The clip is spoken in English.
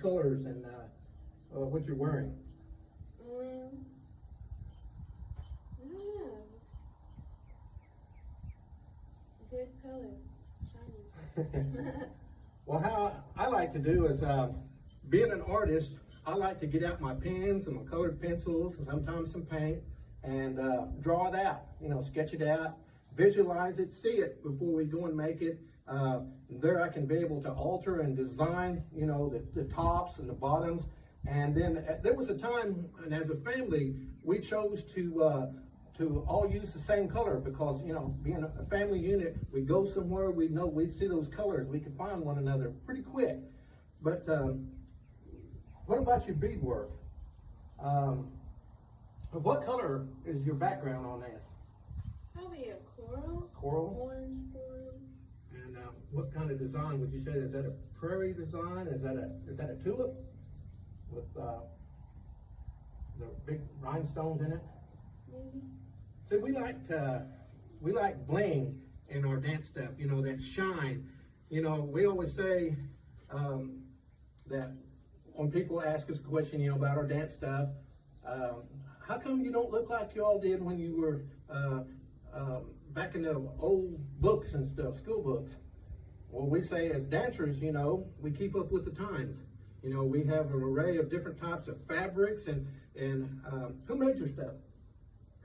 colors and what you're wearing? I don't know. It's good color, shiny. Well, how I like to do is, being an artist, I like to get out my pens and my colored pencils and sometimes some paint and draw it out, you know, sketch it out, visualize it, see it before we go and make it. There I can be able to alter and design, you know, the tops and the bottoms. And then there was a time, and as a family, we chose to all use the same color because, you know, being a family unit, we go somewhere, we know, we see those colors, we can find one another pretty quick. But what about your beadwork? What color is your background on this? Probably a coral. Coral? Orange coral. And what kind of design would you say? Is that a prairie design? Is that a tulip with the big rhinestones in it? Maybe. See, we like bling in our dance stuff. You know, that shine. You know, we always say that when people ask us a question, you know, about our dance stuff, how come you don't look like you all did when you were back in the old books and stuff, school books? Well, we say as dancers, you know, we keep up with the times. You know, we have an array of different types of fabrics and who made your stuff?